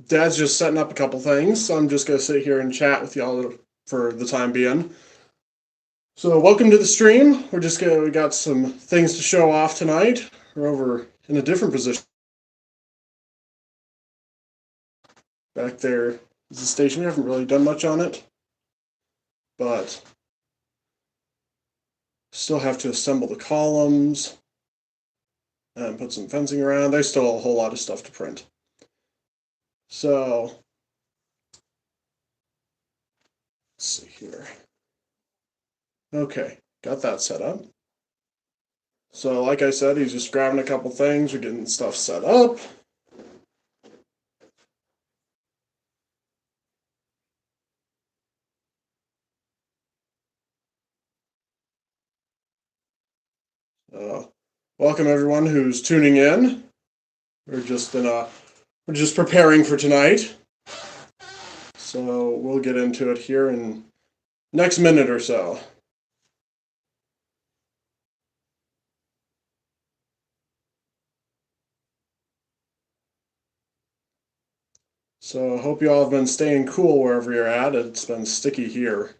Dad's just setting up a couple things, so I'm just going to sit here and chat with y'all for the time being. So, welcome to the stream. We got some things to show off tonight. We're over in a different position. Back there is the station. We haven't really done much on it, but still have to assemble the columns and put some fencing around. There's still a whole lot of stuff to print. So, let's see here. Okay, got that set up. So, like I said, he's just grabbing a couple things. We're getting stuff set up. Welcome everyone who's tuning in. We're just preparing for tonight. So we'll get into it here in next minute or so. So hope you all have been staying cool wherever you're at. It's been sticky here.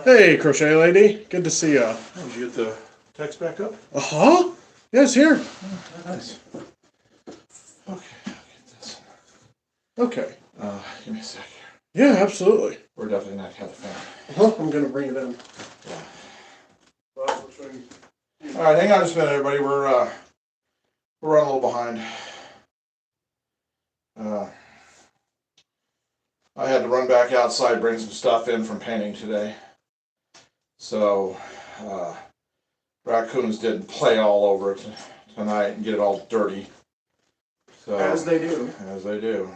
Hey, Crochet Lady. Good to see ya. Did you get the text back up? Uh-huh. Yeah, it's here. Oh, nice. Okay, I'll get this. Okay. Give me a sec here. Yeah, absolutely. We're definitely not have the fan. I'm going to bring it in. Yeah. Well, all right, hang on just a minute, everybody. We're running a little behind. I had to run back outside, bring some stuff in from painting today. So, raccoons didn't play all over it tonight and get it all dirty. So, as they do. As they do.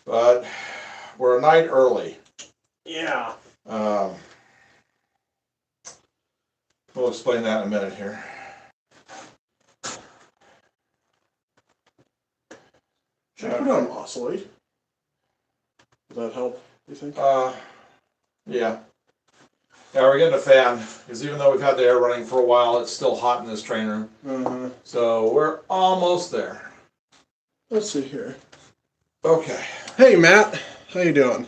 But we're a night early. Yeah. We'll explain that in a minute here. Should I put on oscillate? Does that help, you think? Yeah. Yeah, we're getting a fan, because even though we've had the air running for a while, it's still hot in this train room. Uh-huh. So we're almost there. Let's see here. Okay. Hey, Matt. How you doing?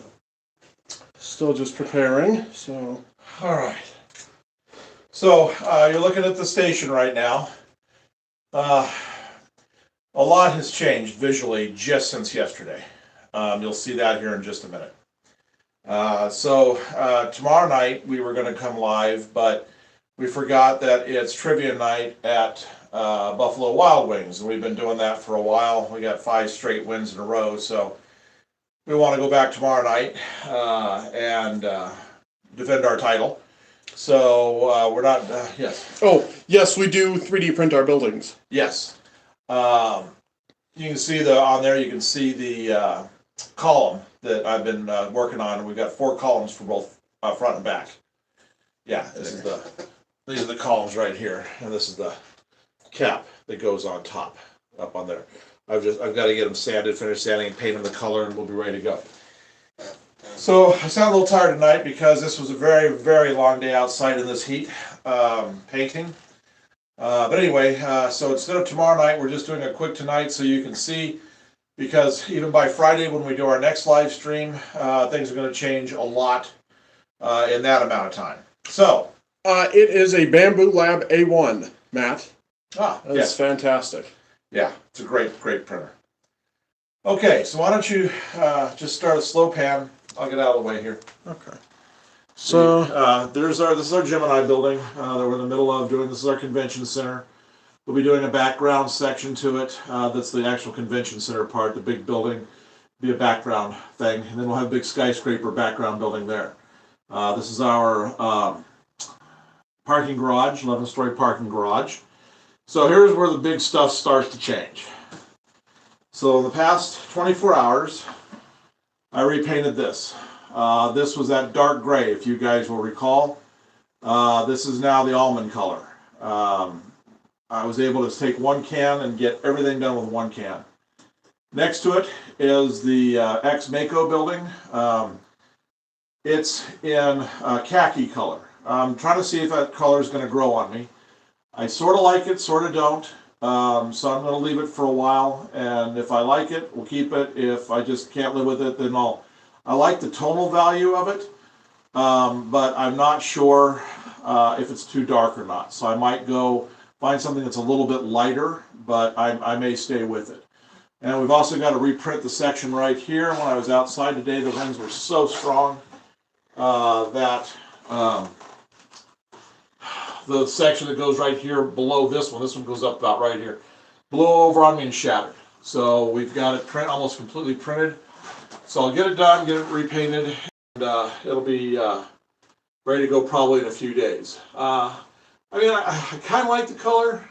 Still just preparing, so... All right. So, you're looking at the station right now. A lot has changed visually just since yesterday. You'll see that here in just a minute. Tomorrow night we were going to come live, but we forgot that it's trivia night at Buffalo Wild Wings, and we've been doing that for a while. We got 5 straight wins in a row, so we want to go back tomorrow night and defend our title. So we're not, yes. Oh, yes, we do 3D print our buildings. Yes. You can see on there, you can see the column that I've been working on. We've got 4 columns for both front and back. Yeah, these are the columns right here, and this is the cap that goes on top, up on there. I've got to get them sanded, finish sanding, and paint them the color, and we'll be ready to go. So I sound a little tired tonight because this was a very, very long day outside in this heat painting. But anyway, so instead of tomorrow night, we're just doing a quick tonight so you can see, because even by Friday when we do our next live stream, things are going to change a lot in that amount of time. So. It is a Bamboo Lab A1, Matt. That's yes. Fantastic. Yeah, it's a great, great printer. Okay, so why don't you just start a slow pan. I'll get out of the way here. Okay. So this is our Gemini building that we're in the middle of doing. This is our convention center. We'll be doing a background section to it. That's the actual convention center part. The big building be a background thing, and then we'll have a big skyscraper background building there. This is our parking garage, 11-story parking garage. So here's where the big stuff starts to change. So in the past 24 hours, I repainted this. This was that dark gray, if you guys will recall. This is now the almond color. I was able to take one can and get everything done with one can. Next to it is the ex-Mako building. It's in khaki color. I'm trying to see if that color is going to grow on me. I sort of like it, sort of don't. So I'm going to leave it for a while, and if I like it, we'll keep it. If I just can't live with it, then I like the tonal value of it, but I'm not sure if it's too dark or not. So I might go find something that's a little bit lighter, but I may stay with it. And we've also got to reprint the section right here. When I was outside today, the winds were so strong that the section that goes right here below this one goes up about right here, blew over on me and shattered. So we've got it almost completely printed. So I'll get it done, get it repainted, and it'll be ready to go probably in a few days. I kind of like the color.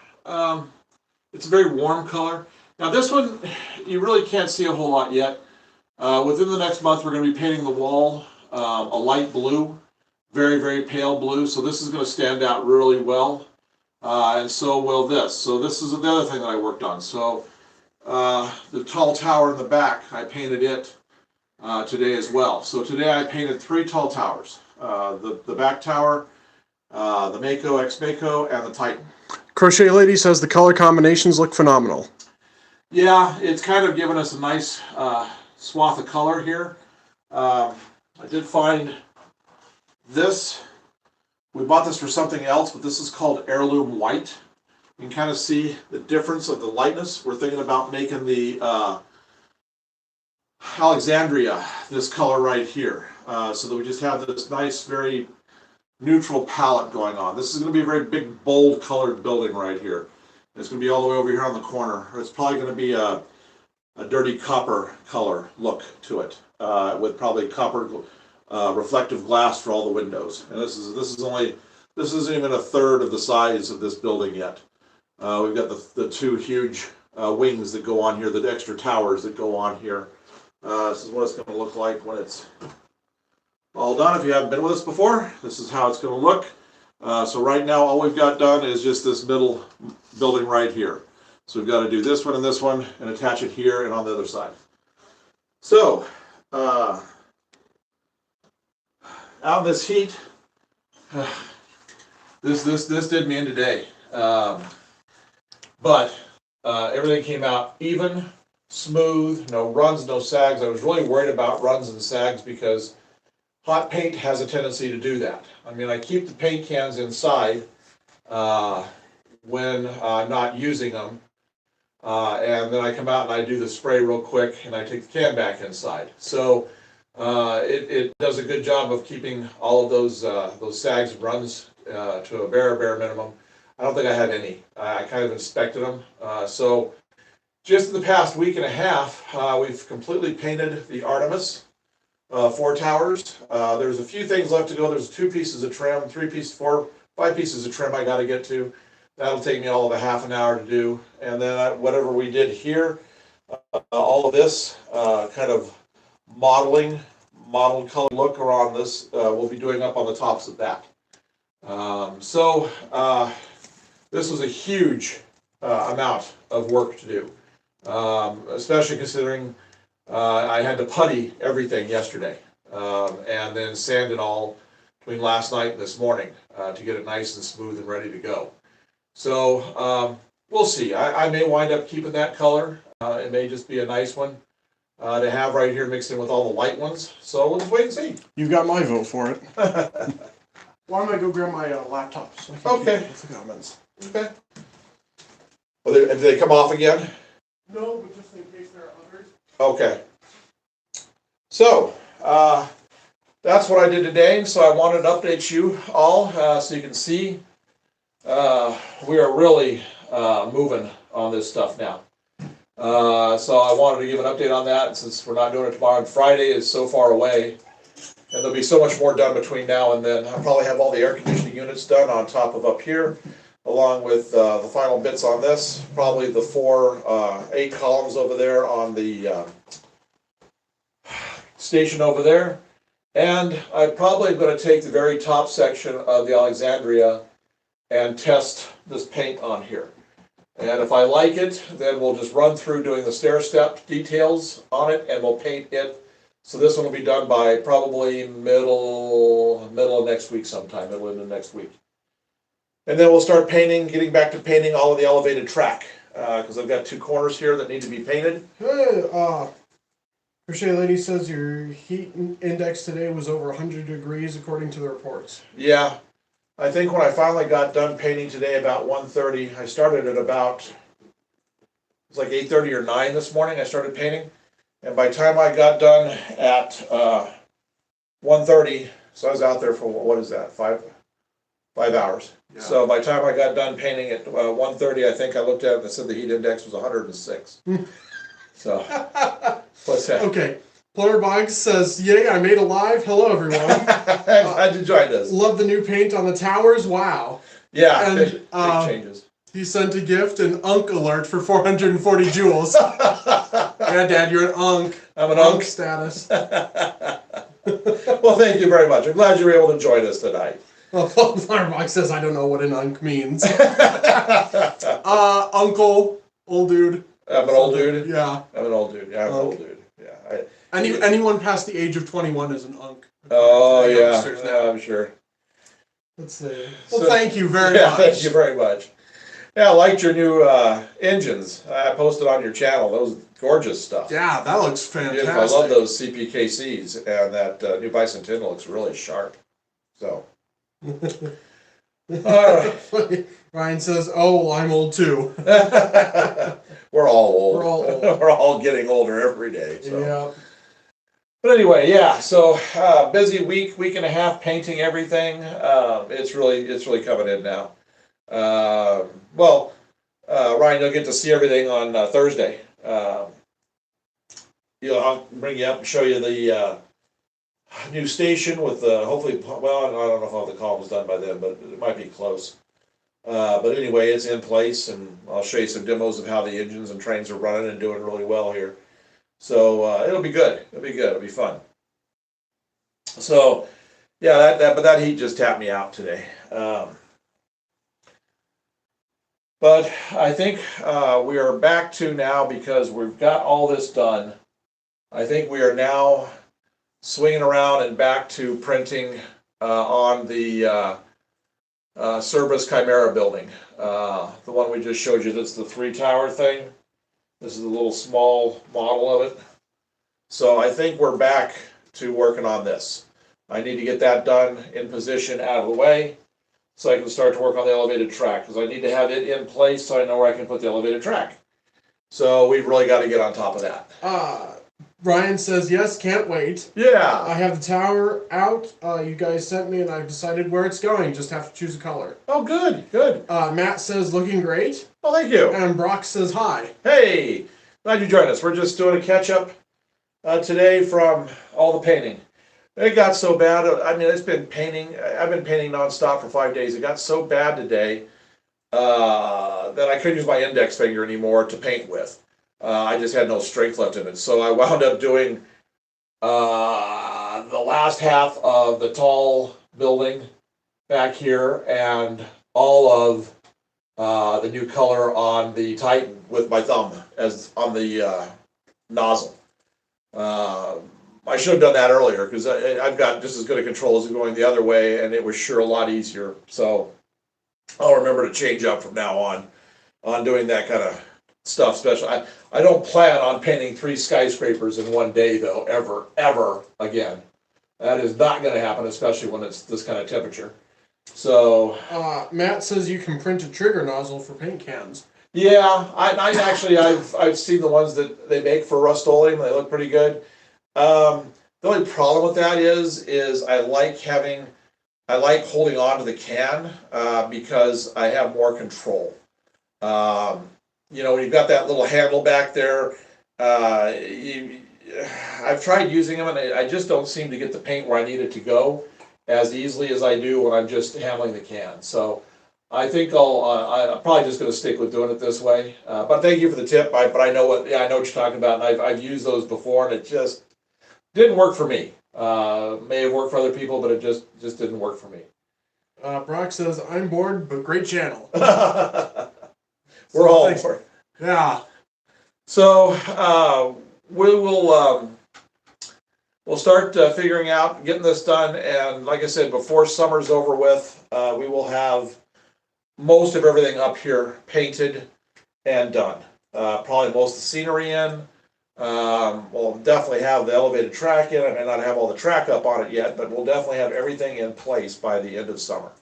It's a very warm color. Now this one, you really can't see a whole lot yet. Within the next month, we're going to be painting the wall a light blue, very, very pale blue. So this is going to stand out really well, and so will this. So this is the other thing that I worked on. So the tall tower in the back, I painted it today as well. So today I painted 3 tall towers. The back tower, the Mako, ex-Mako, and the Titan. Crochet Lady says the color combinations look phenomenal. Yeah, it's kind of given us a nice swath of color here. I did find this. We bought this for something else, but this is called Heirloom White. You can kind of see the difference of the lightness. We're thinking about making the Alexandria this color right here, so that we just have this nice, very neutral palette going on. This is going to be a very big, bold colored building right here. It's going to be all the way over here on the corner. It's probably going to be a dirty copper color look to it, with probably copper reflective glass for all the windows. And this isn't even a third of the size of this building yet. We've got the 2 huge wings that go on here, the extra towers that go on here. This is what it's going to look like when it's all done. If you haven't been with us before, this is how it's going to look. So right now, all we've got done is just this middle building right here. So we've got to do this one and attach it here and on the other side. So, out in this heat, this did me in today. But everything came out even, smooth, no runs, no sags. I was really worried about runs and sags because hot paint has a tendency to do that. I mean, I keep the paint cans inside when I'm not using them, and then I come out and I do the spray real quick and I take the can back inside. So it does a good job of keeping all of those sags and runs to a bare minimum. I don't think I had any. I kind of inspected them. So just in the past week and a half, we've completely painted the Artemis 4 towers. There's a few things left to go. There's 2 pieces of trim, 5 pieces of trim I got to get to. That'll take me all of a half an hour to do. And then whatever we did here, all of this kind of modeled color look around this, we'll be doing up on the tops of that. This was a huge amount of work to do, especially considering I had to putty everything yesterday, and then sand it all between last night and this morning to get it nice and smooth and ready to go. So we'll see. I may wind up keeping that color. It may just be a nice one to have right here mixed in with all the light ones. So we'll just wait and see. You've got my vote for it. Why don't I go grab my laptop so I can Okay. keep with the comments? Okay. Well, did they come off again? No, but just in case there are others. Okay. So, that's what I did today. So I wanted to update you all so you can see we are really moving on this stuff now. So I wanted to give an update on that since we're not doing it tomorrow and Friday is so far away. And there'll be so much more done between now and then. I'll probably have all the air conditioning units done on top of up here, along with the final bits on this. Probably the 8 columns over there on the station over there. And I'm probably going to take the very top section of the Alexandria and test this paint on here. And if I like it, then we'll just run through doing the stair step details on it and we'll paint it. So this one will be done by probably middle of next week sometime, middle of next week. And then we'll start painting, getting back to painting all of the elevated track. because I've got two corners here that need to be painted. Hey, Crochet Lady says your heat index today was over 100 degrees according to the reports. Yeah, I think when I finally got done painting today about 1:30, I started at about, it's like 8:30 or 9 this morning, I started painting. And by the time I got done at 1:30, so I was out there for, what is that, 5 hours. Yeah. So by the time I got done painting at 1:30, I think I looked at it and it said the heat index was 106. So, what's that? Okay. Plurbox says, yay, I made a live. Hello, everyone. Glad you joined us. Love the new paint on the towers. Wow. Yeah, And, big changes. He sent a gift, an Unk alert for 440 joules. Yeah, Dad, you're an Unk. I'm an Unk Unk. status. Well, thank you very much. I'm glad you were able to join us tonight. Well, Plurbox says, I don't know what an Unk means. Uncle, old dude. I'm an old dude. Yeah. I'm an old dude. Yeah, I'm an old dude. Yeah. Anyone past the age of 21 is an Unk. Oh yeah. Youngsters now. Yeah, I'm sure. Let's see. Well, thank you very much. Thank you very much. Yeah, I liked your new engines. I posted on your channel. Those gorgeous stuff. Yeah, that looks fantastic. Beautiful. I love those CPKCs, and that new Bicentennial looks really sharp. So. Ryan says, "Oh, I'm old too." We're all old. We're all old. We're all getting older every day. So. Yeah. But anyway, yeah. So busy week and a half painting everything. It's really coming in now. Ryan, you'll get to see everything on Thursday. I'll bring you up and show you the new station with hopefully. Well, I don't know if all the columns done by then, but it might be close. But anyway, it's in place, and I'll show you some demos of how the engines and trains are running and doing really well here. So it'll be good. It'll be good. It'll be fun. So yeah, that heat just tapped me out today. But I think we are back to now, because we've got all this done. I think we are now swinging around and back to printing on the Cerberus Chimera building. The one we just showed you, that's the 3-tower thing. This is a little small model of it. So I think we're back to working on this. I need to get that done, in position, out of the way, so I can start to work on the elevated track, because I need to have it in place so I know where I can put the elevated track. So we've really got to get on top of that. Ryan says, yes, can't wait. Yeah. I have the tower out. You guys sent me, and I've decided where it's going. Just have to choose a color. Oh, good, good. Matt says, looking great. Well, thank you. And Brock says, hi. Hey, glad you joined us. We're just doing a catch-up today from all the painting. It got so bad. I mean, it's been painting. I've been painting nonstop for 5 days. It got so bad today that I couldn't use my index finger anymore to paint with. I just had no strength left in it. So I wound up doing the last half of the tall building back here and all of the new color on the Titan with my thumb as on the nozzle. I should have done that earlier, because I've got just as good a control as going the other way, and it was sure a lot easier. So I'll remember to change up from now on doing that kind of stuff. Special. I don't plan on painting 3 skyscrapers in one day, though, ever again. That is not going to happen, especially when it's this kind of temperature. So Matt says you can print a trigger nozzle for paint cans. yeah, I've seen the ones that they make for Rust-Oleum. They look pretty good. The only problem with that is I like holding on to the can because I have more control. When you've got that little handle back there, I've tried using them, and I just don't seem to get the paint where I need it to go as easily as I do when I'm just handling the can. So I think I'm probably just going to stick with doing it this way. But thank you for the tip. But I know what you're talking about, and I've used those before, and it just didn't work for me. May have worked for other people, but it just didn't work for me. Brock says, I'm bored, but great channel. We're all bored. Yeah. So we'll start figuring out getting this done, and like I said, before summer's over with, we will have most of everything up here painted and done. Probably most of the scenery in. We'll definitely have the elevated track in. I may not have all the track up on it yet, but we'll definitely have everything in place by the end of summer.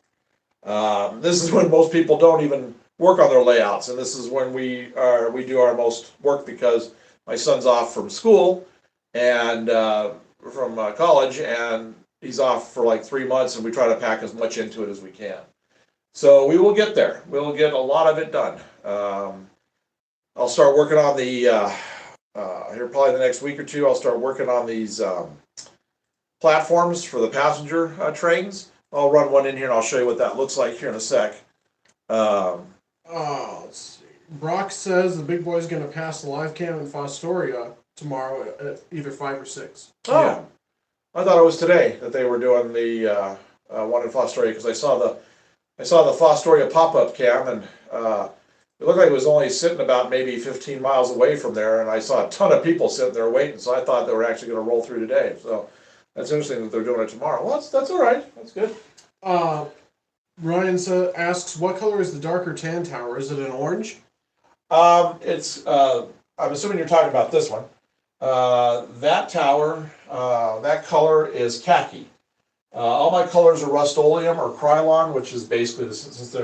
This is when most people don't even work on their layouts, and this is when we do our most work because my son's off from school and from college, and he's off for like 3 months, and we try to pack as much into it as we can. So we will get there. We'll get a lot of it done. I'll start working on the here probably the next week or two. I'll start working on these platforms for the passenger trains. I'll run one in here and I'll show you what that looks like here in a sec. Let's see. Brock says the big boy's going to pass the live cam in Fostoria tomorrow at either 5 or 6. Oh, Yeah. I thought it was today that they were doing the one in Fostoria because I saw the Fostoria pop-up cam, and it looked like it was only sitting about maybe 15 miles away from there, and I saw a ton of people sitting there waiting, so I thought they were actually going to roll through today. So that's interesting that they're doing it tomorrow. Well, that's all right. That's good. Ryan asks, what color is the darker tan tower? Is it an orange? It's I'm assuming you're talking about this one. That tower, that color is khaki. All my colors are Rust-Oleum or Krylon, which is basically since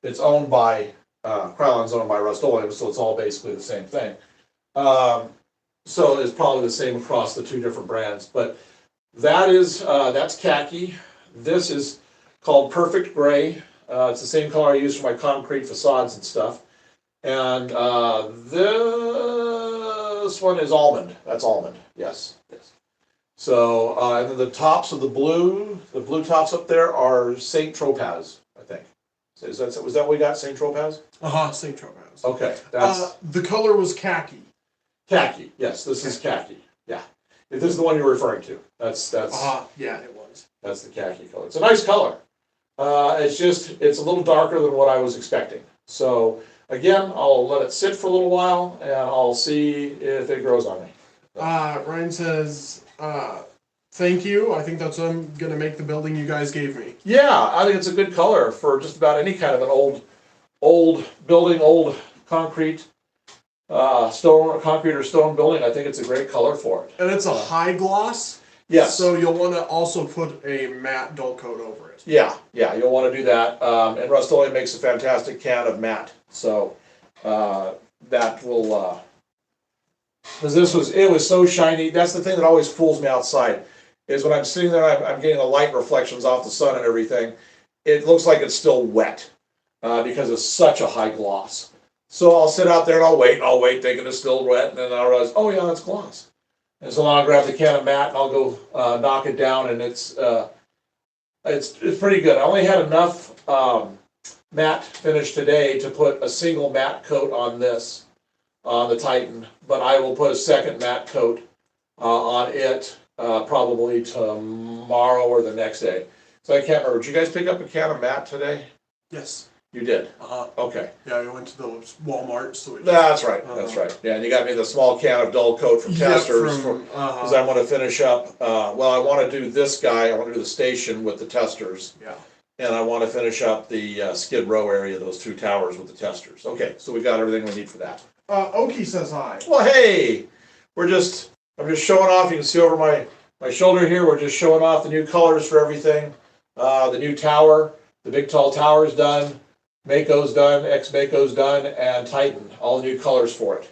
it's owned by Krylon's owned by Rust-Oleum, so it's all basically the same thing. So it's probably the same across the two different brands, but that's khaki. This is called Perfect Gray. It's the same color I use for my concrete facades and stuff. And this one is almond. That's almond. Yes. So and then the tops of the blue tops up there are Saint Tropaz, I think. Was that what we got? Saint Tropaz? Saint Tropaz. Okay, that's the color was khaki. Khaki. Yes, this is khaki. Yeah, if this is the one you're referring to, that's yeah, it was. That's the khaki color. It's a nice color. It's a little darker than what I was expecting. So again, I'll let it sit for a little while and I'll see if it grows on me. Ryan says, thank you. I think that's what I'm going to make the building you guys gave me. Yeah, I think it's a good color for just about any kind of an old building, old concrete, concrete or stone building. I think it's a great color for it. And it's a high gloss. Yes. So you'll want to also put a matte dull coat over it. Yeah, you'll want to do that. And Rust-Oleum makes a fantastic can of matte. So that will, because it was so shiny. That's the thing that always fools me outside, is when I'm sitting there, I'm getting the light reflections off the sun and everything. It looks like it's still wet because it's such a high gloss. So I'll sit out there and I'll wait, thinking it's still wet, and then I'll realize, oh yeah, that's gloss. And so I'll grab the can of matte and I'll go knock it down, and it's pretty good. I only had enough matte finish today to put a single matte coat on this, on the Titan, but I will put a second matte coat on it probably tomorrow or the next day. So I can't remember. Did you guys pick up a can of matte today? Yes. You did? Okay. Yeah, I went to the Walmart. So That's right. That's right. Yeah, and you got me the small can of dull coat from Testors because I want to finish up. I want to do this guy. I want to do the station with the Testors. Yeah. And I want to finish up the Skid Row area, those two towers with the Testors. Okay, so we got everything we need for that. Oki says hi. Well, hey, I'm just showing off. You can see over my shoulder here. We're just showing off the new colors for everything. The new tower, the big tall tower's done. Mako's done, ex-Mako's done, and Titan, all new colors for it.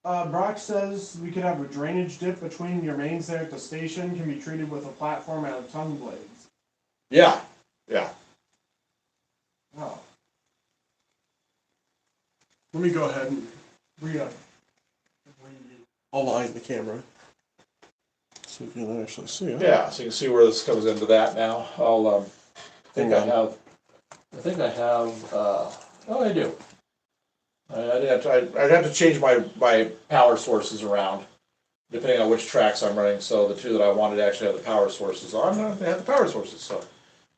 Brock says we could have a drainage dip between your mains there at the station, can be treated with a platform out of tongue blades. Yeah. Oh. Let me go ahead and align the camera so you can actually see it. Yeah, so you can see where this comes into that now. I think I have, I do. I'd have to change my power sources around, depending on which tracks I'm running. So the two that I wanted to actually have the power sources on, they have the power sources. So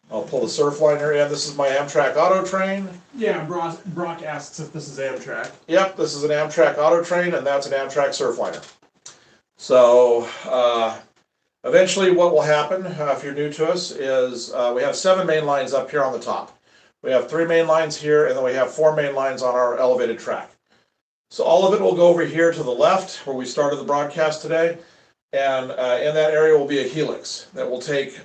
I'll pull the Surfliner in. This is my Amtrak Auto Train. Yeah, Brock asks if this is Amtrak. Yep, this is an Amtrak Auto Train, and that's an Amtrak Surfliner. So eventually what will happen, if you're new to us, is we have 7 main lines up here on the top. We have 3 main lines here, and then we have 4 main lines on our elevated track. So all of it will go over here to the left where we started the broadcast today. And in that area will be a helix that will take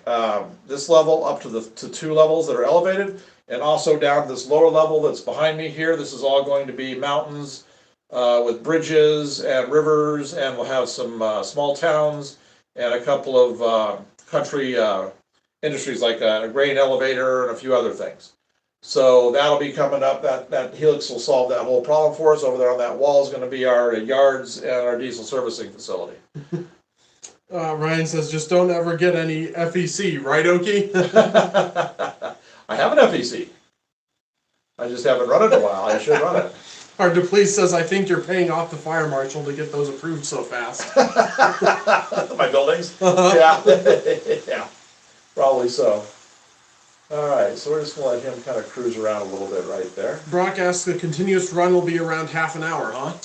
this level up to 2 levels that are elevated, and also down to this lower level that's behind me here. This is all going to be mountains with bridges and rivers, and we'll have some small towns and a couple of country industries like a grain elevator and a few other things. So that'll be coming up. That helix will solve that whole problem for us. Over there on that wall is going to be our yards and our diesel servicing facility. Ryan says, just don't ever get any FEC, right, Okie? I have an FEC. I just haven't run it in a while. I should run it. Our DePlease says, I think you're paying off the fire marshal to get those approved so fast. My buildings? Yeah. Yeah. Probably so. All right, so we're just going to let him kind of cruise around a little bit right there. Brock asks, the continuous run will be around half an hour, huh?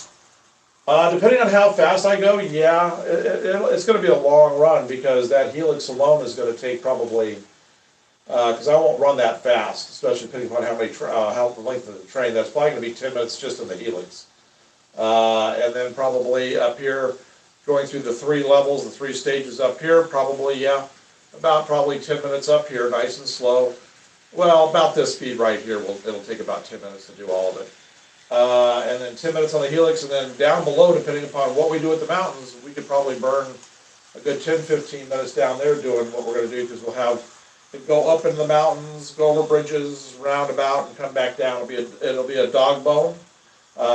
Depending on how fast I go, yeah, it's going to be a long run because that helix alone is going to take probably, because I won't run that fast, especially depending upon how the length of the train. That's probably going to be 10 minutes just in the helix. And then probably up here, going through the 3 levels, the 3 stages up here, probably, yeah, about probably 10 minutes up here, nice and slow. Well, about this speed right here, it'll take about 10 minutes to do all of it. And then 10 minutes on the helix, and then down below, depending upon what we do at the mountains, we could probably burn a good 10-15 minutes down there doing what we're going to do, because we'll have it go up in the mountains, go over bridges, round about, and come back down. It'll be a dog bone,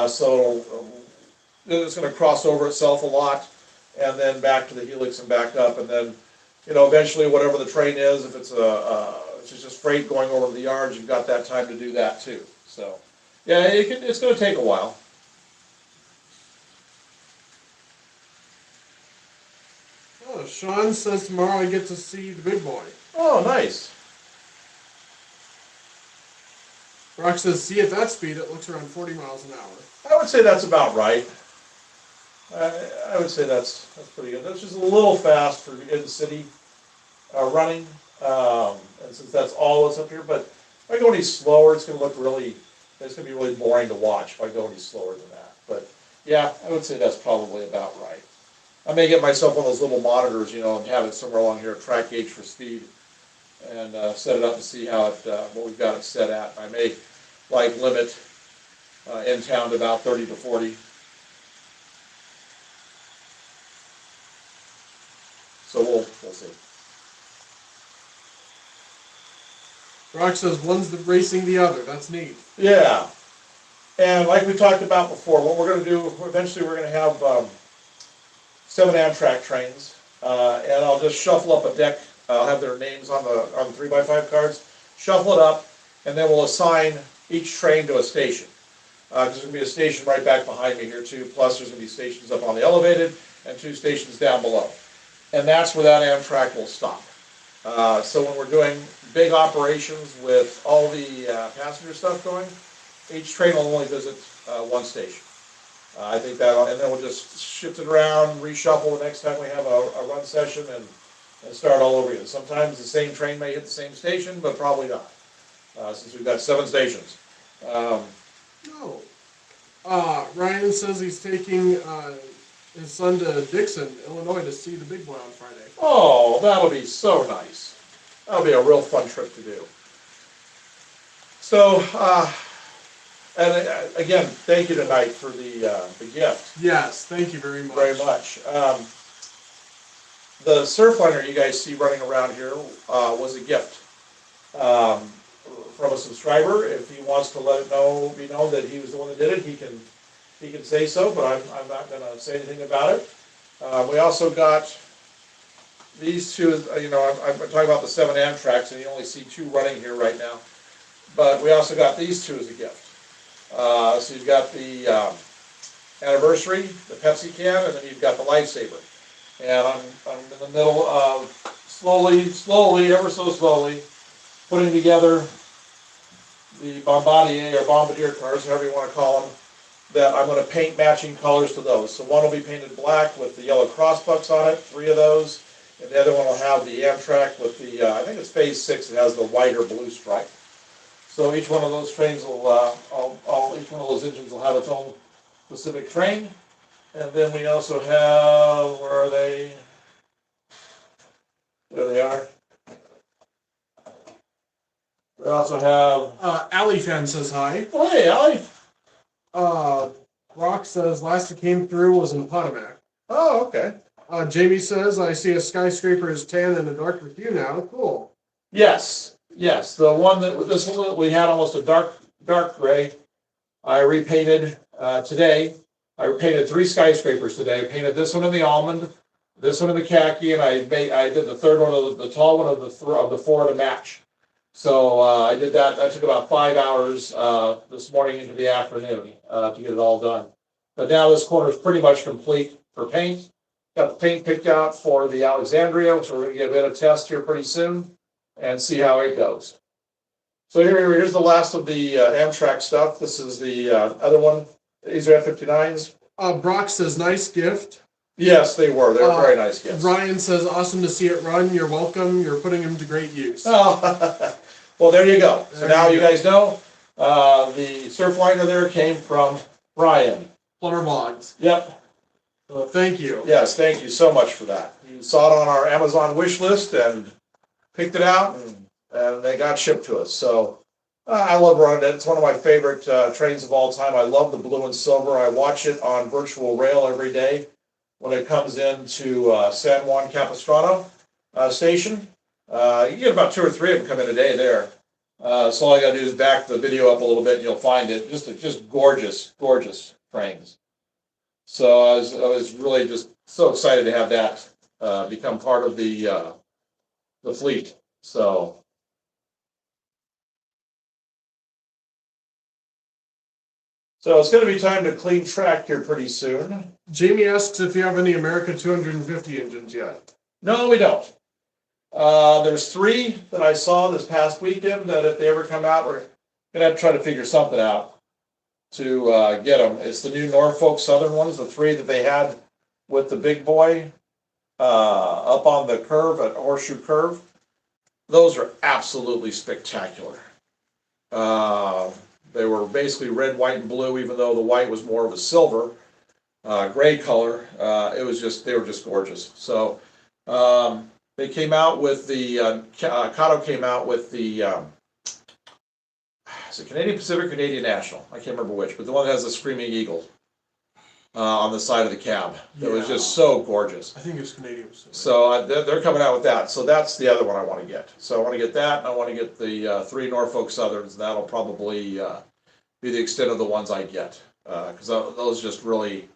so it's going to cross over itself a lot, and then back to the helix and back up, and then eventually whatever the train is, if it's just freight going over the yards, you've got that time to do that too. So. Yeah, it's going to take a while. Oh, Sean says tomorrow I get to see the big boy. Oh, nice. Brock says, see at that speed, it looks around 40 miles an hour. I would say that's about right. I would say that's pretty good. That's just a little fast for in the city running, and since that's all that's up here. But if I go any slower, it's going to be really boring to watch if I go any slower than that. But yeah, I would say that's probably about right. I may get myself one of those little monitors, and have it somewhere along here, a track gauge for speed, and set it up to see how what we've got it set at. I may limit in town to about 30 to 40. So we'll see. Brock says one's racing the other. That's neat. Yeah. And like we talked about before, what we're going to do, eventually we're going to have 7 Amtrak trains, and I'll just shuffle up a deck. I'll have their names on the 3x5 cards, shuffle it up, and then we'll assign each train to a station. There's going to be a station right back behind me here too, plus there's going to be stations up on the elevated and 2 stations down below. And that's where that Amtrak will stop. So when we're doing big operations with all the passenger stuff going, each train will only visit 1 station. I think and then we'll just shift it around, reshuffle the next time we have a run session, and start all over again. Sometimes the same train may hit the same station, but probably not, since we've got 7 stations. No. Ryan says he's taking his son to Dixon, Illinois, to see the big boy on Friday. Oh, that'll be so nice. That'll be a real fun trip to do. So, and again, thank you tonight for the gift. Yes, thank you very much. Very much. The Surfliner you guys see running around here was a gift from a subscriber. If he wants to let it be known that he was the one that did it, he can say so, but I'm not going to say anything about it. We also got these 2, I'm talking about the 7 Amtraks, and you only see 2 running here right now. But we also got these 2 as a gift. So you've got the Anniversary, the Pepsi can, and then you've got the Lifesaver. And I'm in the middle of slowly, ever so slowly, putting together the Bombardier or Bombardier cars, however you want to call them, that I'm going to paint matching colors to those. So one will be painted black with the yellow crossbucks on it, 3 of those. And the other one will have the Amtrak with the, I think it's Phase 6, it has the white or blue stripe. So each one of those trains will, each one of those engines will have its own specific train. And then we also have, where are they? There they are. We also have, Alley fan says hi. oh, hey, Allie. Rock says last it came through was in Potomac. Oh, okay. Jamie says I see a skyscraper is tan and a darker hue now. Cool. Yes, yes. This one that we had almost a dark gray. I repainted today. I repainted 3 skyscrapers today. I painted this one in the almond, this one in the khaki, and I did the third one, the tall one of the 4 to match. So I did that. That took about 5 hours this morning into the afternoon to get it all done. But now this corner is pretty much complete for paint. Got the paint picked out for the Alexandria, so we're going to get a bit of test here pretty soon and see how it goes. So here's the last of the Amtrak stuff. This is the other one. These are F-59s. Brock says nice gift. Yes, they were. They were very nice gifts. Ryan says awesome to see it run. You're welcome. You're putting them to great use. Oh, well, there you go. So now you guys know the Surfliner there came from Ryan. Plumber Vlogs. Yep. So thank you. Yes, thank you so much for that. You saw it on our Amazon wish list and picked it out, and they got shipped to us. So I love running it. It's one of my favorite trains of all time. I love the blue and silver. I watch it on virtual rail every day when it comes into San Juan Capistrano station. You get about 2 or 3 of them come in a day there. So all I got to do is back the video up a little bit, and you'll find it. Just gorgeous, gorgeous trains. So I was really just so excited to have that become part of the fleet. So it's going to be time to clean track here pretty soon. Jamie asks if you have any America 250 engines yet. No, we don't. There's 3 that I saw this past weekend that if they ever come out, we're going to have to try to figure something out to get them. It's the new Norfolk Southern ones, the 3 that they had with the big boy up on the curve at Horseshoe Curve. Those are absolutely spectacular. They were basically red, white, and blue, even though the white was more of a silver, gray color. They were just gorgeous. So they came out with the, Kato came out with the, is it Canadian Pacific or Canadian National? I can't remember which, but the one that has the Screaming Eagle on the side of the cab. It was just so gorgeous. I think it was Canadian Pacific. So they're coming out with that. So that's the other one I want to get. So I want to get that, and I want to get the 3 Norfolk Southerns. That'll probably be the extent of the ones I get, because those just really,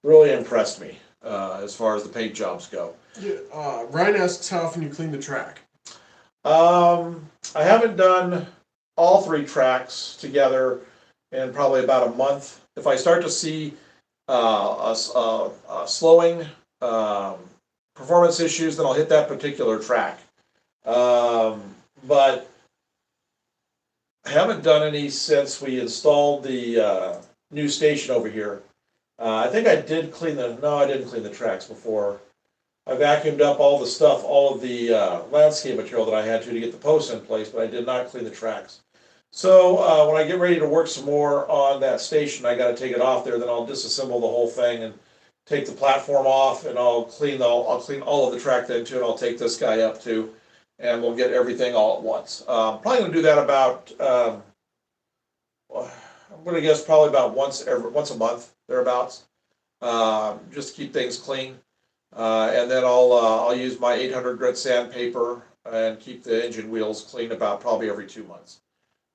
really impressed me as far as the paint jobs go. Yeah, Ryan asks how often you clean the track. I haven't done all 3 tracks together in probably about a month. If I start to see a slowing performance issues, then I'll hit that particular track. But I haven't done any since we installed the new station over here. I think I did clean I didn't clean the tracks before. I vacuumed up all the stuff, all of the landscape material that I had to get the posts in place, but I did not clean the tracks. So when I get ready to work some more on that station, I got to take it off there. Then I'll disassemble the whole thing and take the platform off, and I'll clean all of the track then too, and I'll take this guy up too, and we'll get everything all at once. Probably going to do that about I'm going to guess probably about once a month thereabouts, just to keep things clean. And then I'll use my 800 grit sandpaper and keep the engine wheels clean about probably every 2 months.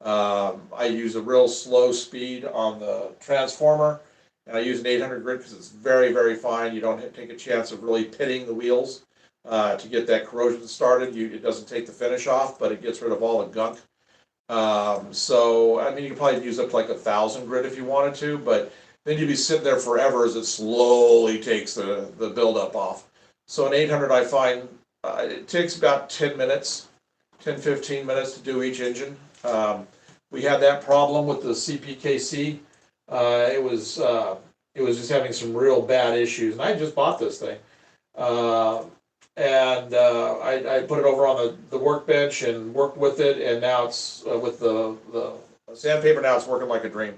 I use a real slow speed on the transformer, and I use an 800 grit because it's very, very fine. You don't take a chance of really pitting the wheels to get that corrosion started. It doesn't take the finish off, but it gets rid of all the gunk. So, I mean, you could probably use up to like 1,000 grit if you wanted to, but then you'd be sitting there forever as it slowly takes the buildup off. So an 800, I find, it takes about 10 minutes, 10-15 minutes to do each engine. We had that problem with the CPKC. It was just having some real bad issues, and I just bought this thing. and I put it over on the workbench and worked with it, and now it's with the sandpaper. Now it's working like a dream.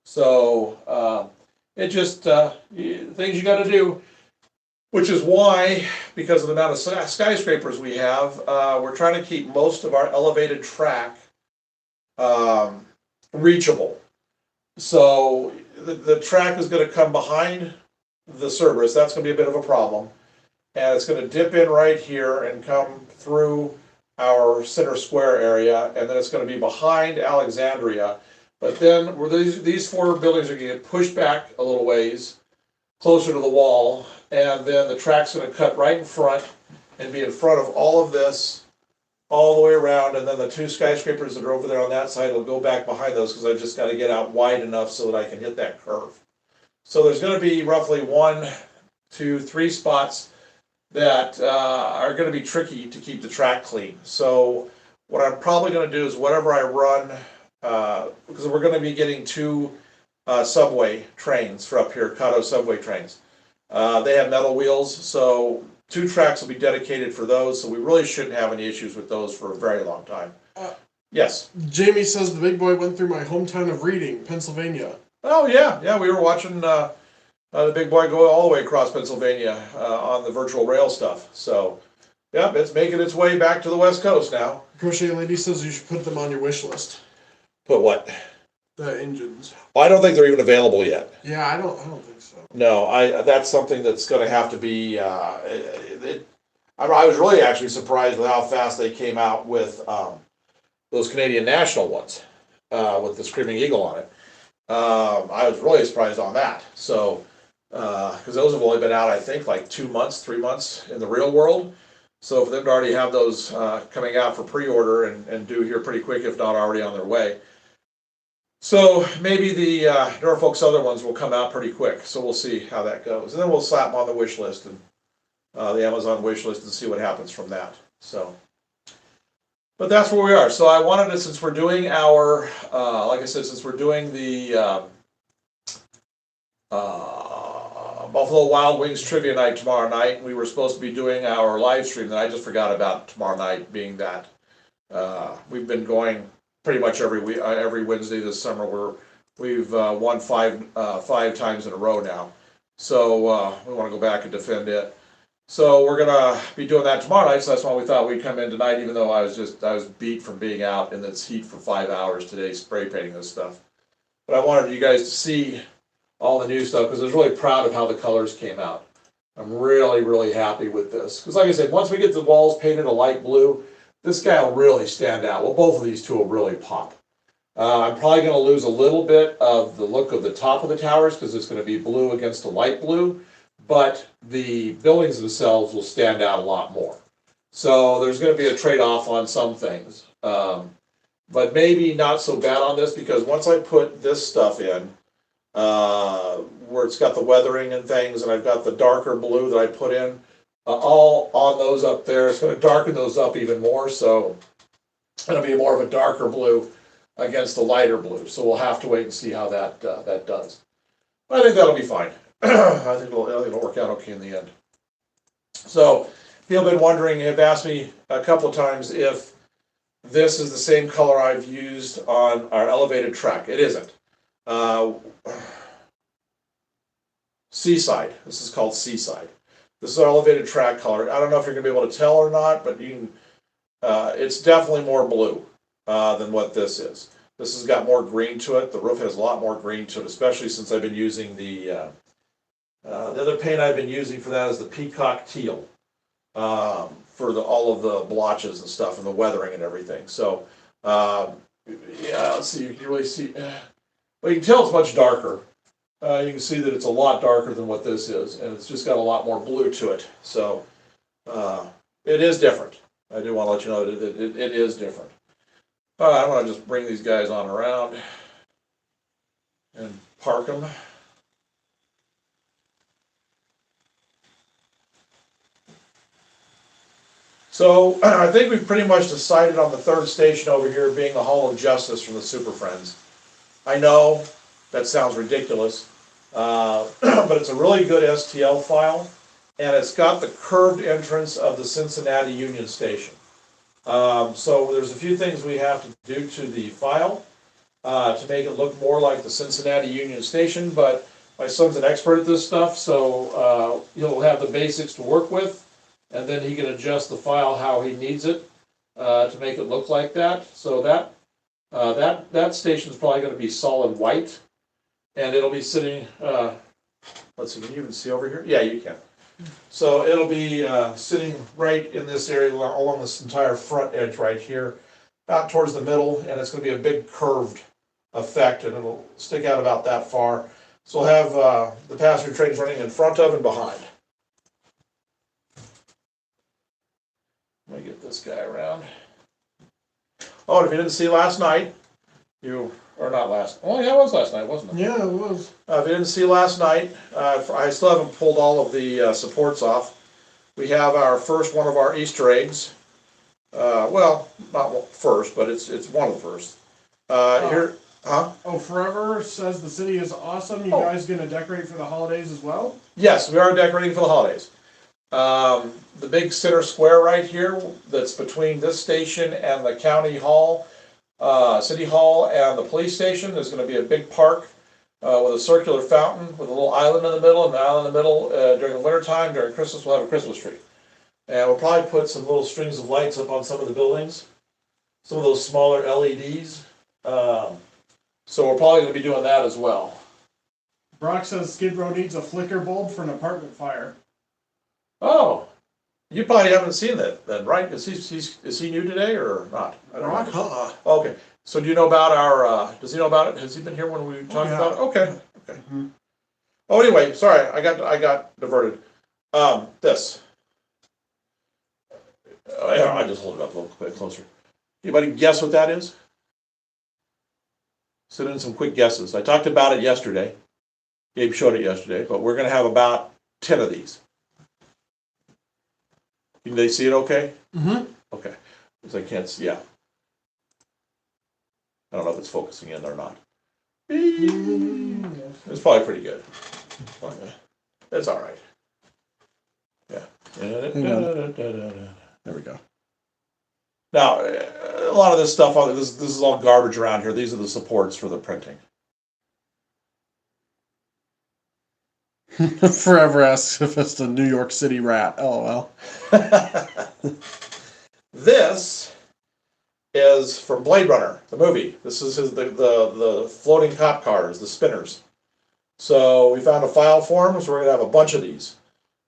So it just things you got to do, which is why, because of the amount of skyscrapers we have, we're trying to keep most of our elevated track reachable. So the track is going to come behind the Cerberus. That's going to be a bit of a problem. And it's going to dip in right here and come through our center square area. And then it's going to be behind Alexandria. But then these four buildings are going to get pushed back a little ways, closer to the wall. And then the track's going to cut right in front and be in front of all of this, all the way around. And then the two skyscrapers that are over there on that side will go back behind those, because I've just got to get out wide enough so that I can hit that curve. So there's going to be roughly 1, 2, 3 spots that are going to be tricky to keep the track clean. So what I'm probably going to do is whatever I run, because we're going to be getting 2 subway trains for up here, Kato subway trains. They have metal wheels, so 2 tracks will be dedicated for those, so we really shouldn't have any issues with those for a very long time. Yes? Jamie says the big boy went through my hometown of Reading, Pennsylvania. Oh, yeah, we were watching the big boy go all the way across Pennsylvania on the virtual rail stuff. So, yeah, it's making its way back to the West Coast now. Crochet Lady says you should put them on your wish list. Put what? The engines. Well, I don't think they're even available yet. Yeah, I don't think so. No, that's something that's going to have to be. I was really actually surprised with how fast they came out with those Canadian National ones with the Screaming Eagle on it. I was really surprised on that. So, because those have only been out, I think, like 2 months, 3 months in the real world. So for them to already have those coming out for pre-order and due here pretty quick, if not already on their way. So maybe the Norfolk Southern ones will come out pretty quick. So we'll see how that goes. And then we'll slap them on the wish list and the Amazon wish list and see what happens from that. So, but that's where we are. So I wanted to, since we're doing our, like I said, since we're doing the Buffalo Wild Wings Trivia Night tomorrow night, we were supposed to be doing our live stream that I just forgot about tomorrow night, being that we've been going pretty much every Wednesday this summer. We've won five times in a row now, so we want to go back and defend it. So we're gonna be doing that tomorrow night. So that's why we thought we'd come in tonight, even though I was beat from being out in this heat for 5 hours today spray painting this stuff. But I wanted you guys to see all the new stuff, because I was really proud of how the colors came out. I'm really, really happy with this, because like I said, once we get the walls painted a light blue, this guy will really stand out. Well, both of these two will really pop. I'm probably going to lose a little bit of the look of the top of the towers, because it's going to be blue against the light blue, but the buildings themselves will stand out a lot more. So there's going to be a trade-off on some things, but maybe not so bad on this, because once I put this stuff in, where it's got the weathering and things, and I've got the darker blue that I put in, all on those up there, it's going to darken those up even more, so it'll be more of a darker blue against the lighter blue. So we'll have to wait and see how that does. But I think that'll be fine. I think it'll work out okay in the end. So people have been wondering, have asked me a couple of times if this is the same color I've used on our elevated track. It isn't. Seaside. This is called Seaside. This is our elevated track color. I don't know if you're going to be able to tell or not, but you can. It's definitely more blue than what this is. This has got more green to it. The roof has a lot more green to it, especially since I've been using the other paint I've been using for that is the Peacock Teal for all of the blotches and stuff and the weathering and everything. So yeah, let's see. You can really see. Well, you can tell it's much darker. You can see that it's a lot darker than what this is, and it's just got a lot more blue to it. So it is different. I do want to let you know that it is different. I want to just bring these guys on around and park them. So I think we've pretty much decided on the third station over here being the Hall of Justice from the Super Friends. I know that sounds ridiculous, but it's a really good STL file. and it's got the curved entrance of the Cincinnati Union Station. So there's a few things we have to do to the file to make it look more like the Cincinnati Union Station, but my son's an expert at this stuff, so he'll have the basics to work with, and then he can adjust the file how he needs it to make it look like that. So that station is probably going to be solid white, and it'll be sitting. Let's see, can you even see over here? Yeah, you can. So it'll be sitting right in this area along this entire front edge right here, out towards the middle, and it's going to be a big curved effect, and it'll stick out about that far. So we'll have the passenger trains running in front of and behind. Let me get this guy around. Oh, and if you didn't see last night, or not last, oh yeah, it was last night, wasn't it? Yeah, it was. If you didn't see last night, I still haven't pulled all of the supports off. We have our first one of our Easter eggs. Well, not first, but it's one of the first. Here, huh? Oh, Forever says the city is awesome. You guys gonna decorate for the holidays as well? Yes, we are decorating for the holidays. The big center square right here that's between this station and the county hall, city hall and the police station, there's going to be a big park with a circular fountain with a little island in the middle, and the island in the middle during the winter time. During Christmas we'll have a Christmas tree, and we'll probably put some little strings of lights up on some of the buildings, some of those smaller LEDs. So we're probably going to be doing that as well. Brock says Skid Row needs a flicker bulb for an apartment fire. Oh, you probably haven't seen that then, right? Is he new today or not? I don't Brock? know. Okay. So do you know about our, does he know about it? Has he been here when we talked about it? Okay. Okay. Mm-hmm. Oh, anyway, sorry, I got diverted. This. I just hold it up a little bit closer. Anybody guess what that is? Send in some quick guesses. I talked about it yesterday. Gabe showed it yesterday, but we're going to have about 10 of these. Can they see it okay? Mm-hmm. Okay. Because I can't see, yeah. I don't know if it's focusing in or not. It's probably pretty good. It's all right. Yeah. There we go. Now, a lot of this stuff, this is all garbage around here. These are the supports for the printing. Forever asks if it's the New York City rat. LOL. This is from Blade Runner, the movie. This is the floating cop cars, the spinners. So we found a file for them, so we're going to have a bunch of these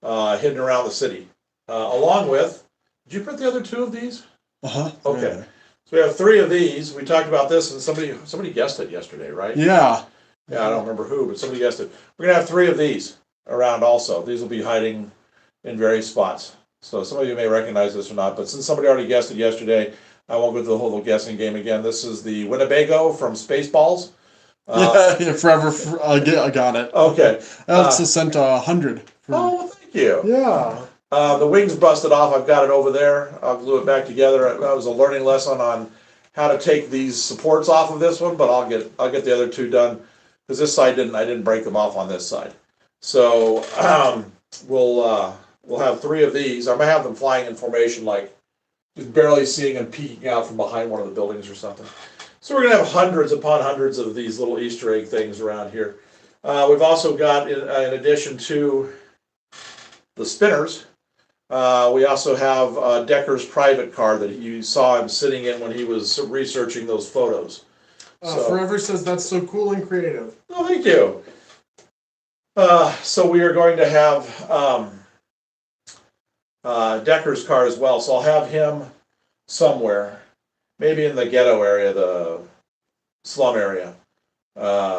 hidden around the city. Along with, did you print the other two of these? Uh-huh. Okay. So we have 3 of these. We talked about this, and somebody guessed it yesterday, right? Yeah. Yeah, I don't remember who, but somebody guessed it. We're going to have 3 of these around also. These will be hiding in various spots. So some of you may recognize this or not, but since somebody already guessed it yesterday, I won't go through the whole guessing game again. This is the Winnebago from Spaceballs. Yeah, Forever. I got it. Okay. Elsa sent 100. Oh, thank you. Yeah. The wings busted off. I've got it over there. I'll glue it back together. That was a learning lesson on how to take these supports off of this one, but I'll get the other 2 done because this side I didn't break them off on this side. So we'll have 3 of these. I might have them flying in formation, like just barely seeing and peeking out from behind one of the buildings or something. So we're gonna have hundreds upon hundreds of these little Easter egg things around here. We've also got, in addition to the spinners, we also have Decker's private car that you saw him sitting in when he was researching those photos. Forever says that's so cool and creative. Oh, thank you. So we are going to have Decker's car as well. So I'll have him somewhere, maybe in the ghetto area, the slum area,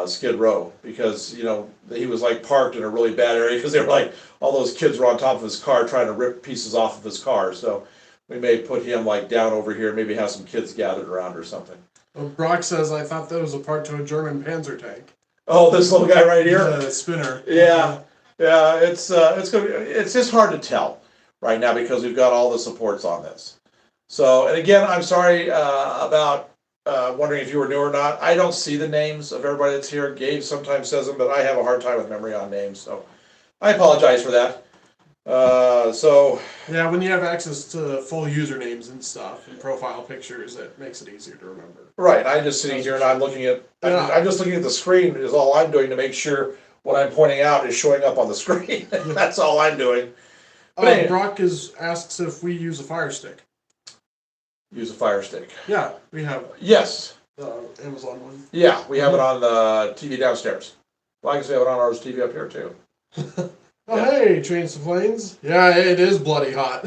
Skid Row, because he was like parked in a really bad area because they were like all those kids were on top of his car trying to rip pieces off of his car. So we may put him like down over here, maybe have some kids gathered around or something. Well, Brock says I thought that was a part to a German Panzer tank. Oh, this little guy right here. The spinner. Yeah. It's just hard to tell right now because we've got all the supports on this. So, and again, I'm sorry about wondering if you were new or not. I don't see the names of everybody that's here. Gabe sometimes says them, but I have a hard time with memory on names, so I apologize for that. So Yeah, when you have access to full usernames and stuff and profile pictures, it makes it easier to remember. right, I'm just sitting here and I'm looking at, I'm just looking at the screen is all I'm doing to make sure what I'm pointing out is showing up on the screen. That's all I'm doing. But anyway, Brock asks if we use a Fire Stick. use a Fire Stick. Yeah, we have Yes. the Amazon one. Yeah, we have it on the TV downstairs. Well, I guess we have it on ours TV up here too. Oh, yeah. Hey, Trains to Planes. Yeah, it is bloody hot.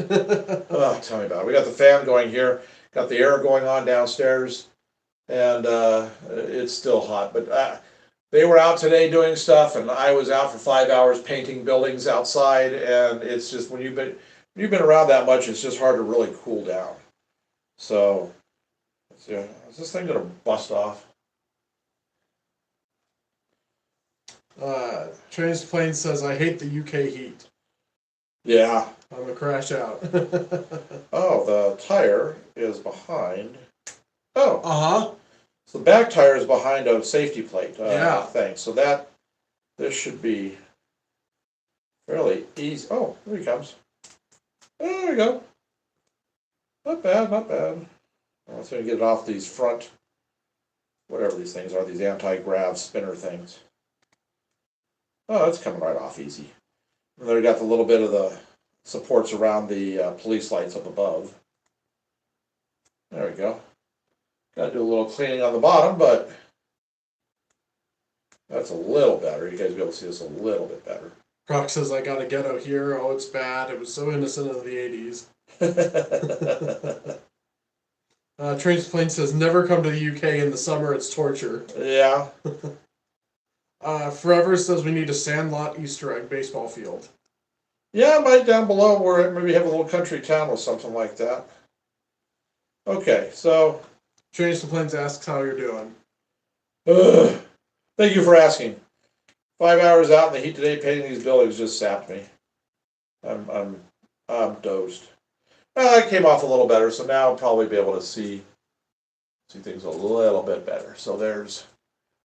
Oh, tell me about it. We got the fan going here, got the air going on downstairs, and it's still hot. But they were out today doing stuff, and I was out for 5 hours painting buildings outside. And it's just when you've been around that much, it's just hard to really cool down. So, yeah, is this thing gonna bust off? Trains to Planes says, I hate the UK heat. Yeah. I'm gonna crash out. Oh, the tire is behind. Oh. Uh-huh. So the back tire is behind a safety plate Yeah. thing. So this should be fairly easy. Oh, there he comes. There we go. Not bad, not bad. Let's get it off these front, whatever these things are, these anti-grav spinner things. Oh, it's coming right off easy. And then we got the little bit of the supports around the police lights up above. There we go. Got to do a little cleaning on the bottom, but that's a little better. You guys will be able to see this a little bit better. Brock says, I got a ghetto here. Oh, it's bad. It was so innocent in the 80s. Trains to Planes says, never come to the UK in the summer. It's torture. Yeah. Forever says we need a Sandlot Easter egg baseball field. Yeah, right down below where maybe have a little country town or something like that. Okay, so Trains to Planes asks how you're doing. Thank you for asking. 5 hours out in the heat today painting these buildings just sapped me. I'm dozed. Well, it came off a little better, so now I'll probably be able to see things a little bit better. So there's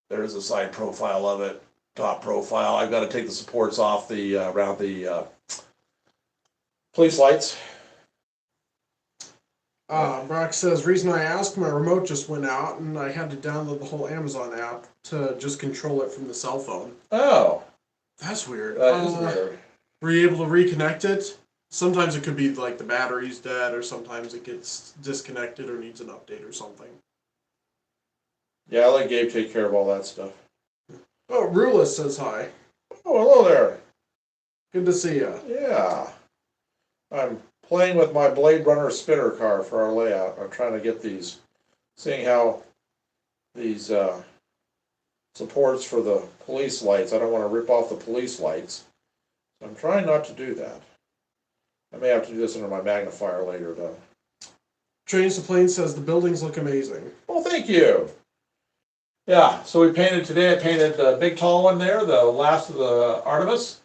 the side profile of it, top profile. I've got to take the supports off the around the police lights. Brock says, reason I asked, my remote just went out and I had to download the whole Amazon app to just control it from the cell phone. Oh. That's weird. That is weird. Were you able to reconnect it? Sometimes it could be like the battery's dead, or sometimes it gets disconnected or needs an update or something. Yeah, I'll let Gabe take care of all that stuff. Oh, Rulus says hi. Oh, hello there. Good to see you. Yeah. I'm playing with my Blade Runner spinner car for our layout. I'm trying to get these, seeing how these supports for the police lights. I don't want to rip off the police lights. So I'm trying not to do that. I may have to do this under my magnifier later, though. Trains to Planes says the buildings look amazing. Well, thank you. Yeah, so we painted today. I painted the big tall one there, the last of the Artemis.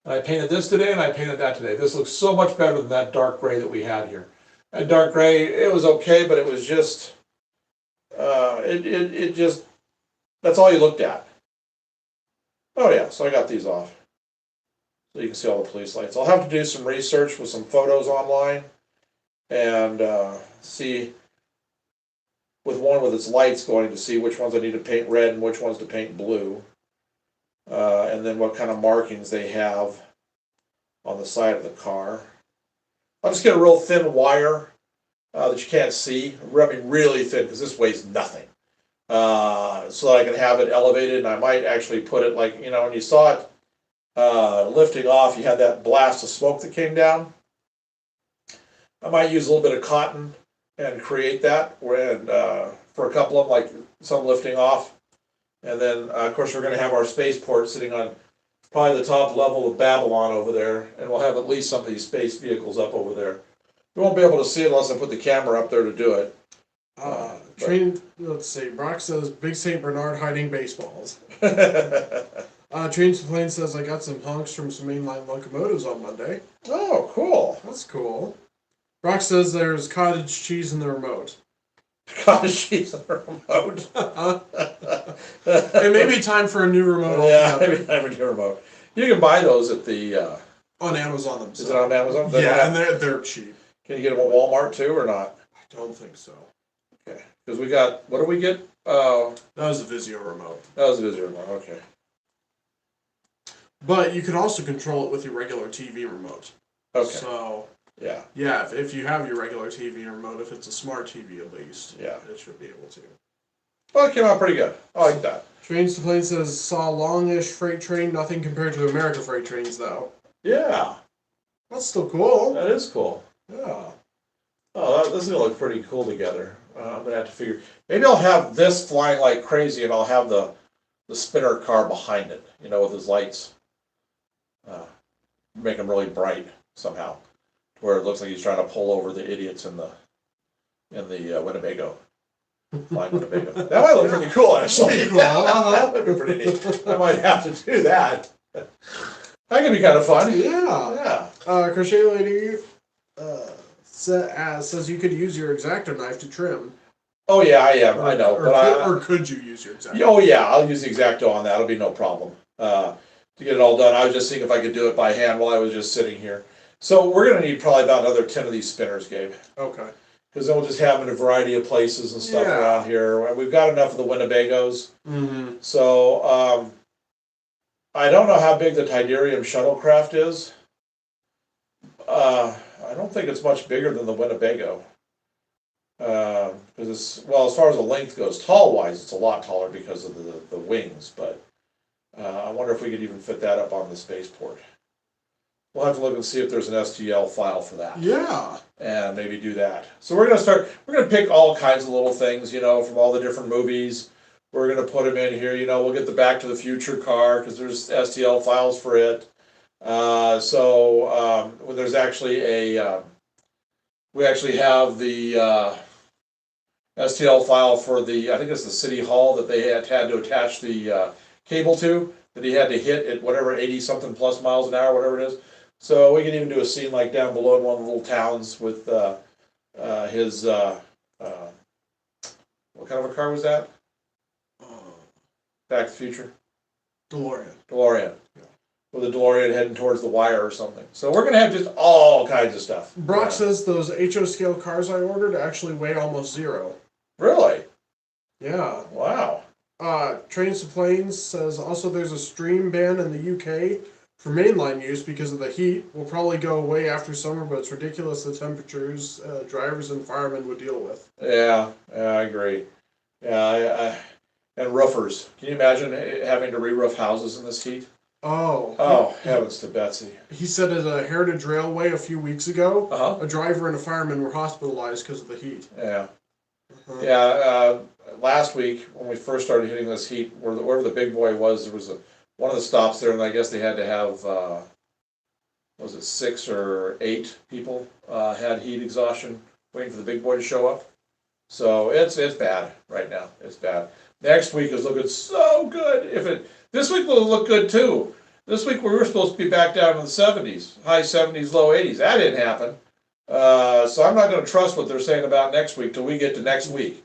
And I painted this today, and I painted that today. This looks so much better than that dark gray that we had here. That dark gray, it was okay, but it was just, it just, that's all you looked at. Oh yeah, so I got these off. So you can see all the police lights. I'll have to do some research with some photos online and see with one with its lights going to see which ones I need to paint red and which ones to paint blue. And then what kind of markings they have on the side of the car. I'll just get a real thin wire that you can't see. I mean, really thin, because this weighs nothing. So that I can have it elevated, and I might actually put it like, you know, when you saw it lifting off, you had that blast of smoke that came down. I might use a little bit of cotton and create that, and for a couple of them, like some lifting off. And then, of course, we're going to have our spaceport sitting on probably the top level of Babylon over there, and we'll have at least some of these space vehicles up over there. You won't be able to see it unless I put the camera up there to do it. Let's see. Brock says Big St. Bernard hiding baseballs. Trains to Planes says I got some honks from some mainline locomotives on Monday. Oh, cool. That's cool. Brock says there's cottage cheese in the remote. Cottage cheese in the remote. It may be time for a new remote. Yeah, maybe time for a new remote. You can buy those at the On Amazon themselves. Is it on Amazon? They don't Yeah, have- and they're cheap. Can you get them at Walmart too, or not? I don't think so. Okay, because we got, what did we get? That was the Vizio remote. That was a visitor one, okay. But you could also control it with your regular TV remote. Okay, So, yeah, yeah, if you have your regular TV remote, if it's a smart TV at least, yeah. it should be able to. Well, it came out pretty good. I like that. Trains to Planes says, saw longish freight train, nothing compared to America freight trains though. Yeah, That's still cool. that is cool. Yeah. Oh, this is gonna look pretty cool together. I'm gonna have to figure, maybe I'll have this flying like crazy and I'll have the spinner car behind it, you know, with his lights. Make them really bright somehow, where it looks like he's trying to pull over the idiots in the Winnebago. Flying Winnebago. That might look pretty cool, actually. Cool. That would be pretty neat. I might have to do that. That could be kind of fun. Yeah. Yeah. Crochet Lady says you could use your X-Acto knife to trim. Oh yeah, I am. I know, Or could you use your X-Acto? Oh yeah, I'll use the X-Acto on that. It'll be no problem. To get it all done, I was just seeing if I could do it by hand while I was just sitting here. So we're gonna need probably about another 10 of these spinners, Gabe. Okay. Because then we'll just have them in a variety of places and stuff Yeah. around here. We've got enough of the Winnebagos. Mm-hmm. So I don't know how big the Tidarium shuttlecraft is. I don't think it's much bigger than the Winnebago. Because it's, well, as far as the length goes, tall-wise, it's a lot taller because of the wings. But I wonder if we could even fit that up on the spaceport. We'll have to look and see if there's an STL file for that. Yeah. And maybe do that. So we're gonna pick all kinds of little things, you know, from all the different movies. We're gonna put them in here, you know, we'll get the Back to the Future car, because there's STL files for it. When there's actually we actually have the STL file for I think it's the City Hall that they had to attach the cable to, that he had to hit at whatever 80 something plus miles an hour, whatever it is. So we can even do a scene like down below in one of the little towns with his what kind of a car was that? Back to the Future? DeLorean. DeLorean. With a DeLorean heading towards the wire or something. So we're gonna have just all kinds of stuff. Brock says those HO scale cars I ordered actually weigh almost zero. Really? Yeah. Wow. Trains to Planes says also there's a stream ban in the UK for mainline use because of the heat. Will probably go away after summer, but it's ridiculous the temperatures drivers and firemen would deal with. Yeah, I agree. Yeah, and roofers. Can you imagine having to re-roof houses in this heat? Oh, heavens to Betsy. He said at a Heritage Railway a few weeks ago, Uh-huh. a driver and a fireman were hospitalized because of the heat. Yeah. Uh-huh. Yeah, last week when we first started hitting this heat, wherever the big boy was, there was one of the stops there, and I guess they had to have, was it 6 or 8 people had heat exhaustion waiting for the big boy to show up. So it's bad right now. It's bad. Next week is looking so good. This week will look good too. This week we were supposed to be back down in the 70s, high 70s, low 80s. That didn't happen. So I'm not going to trust what they're saying about next week till we get to next week.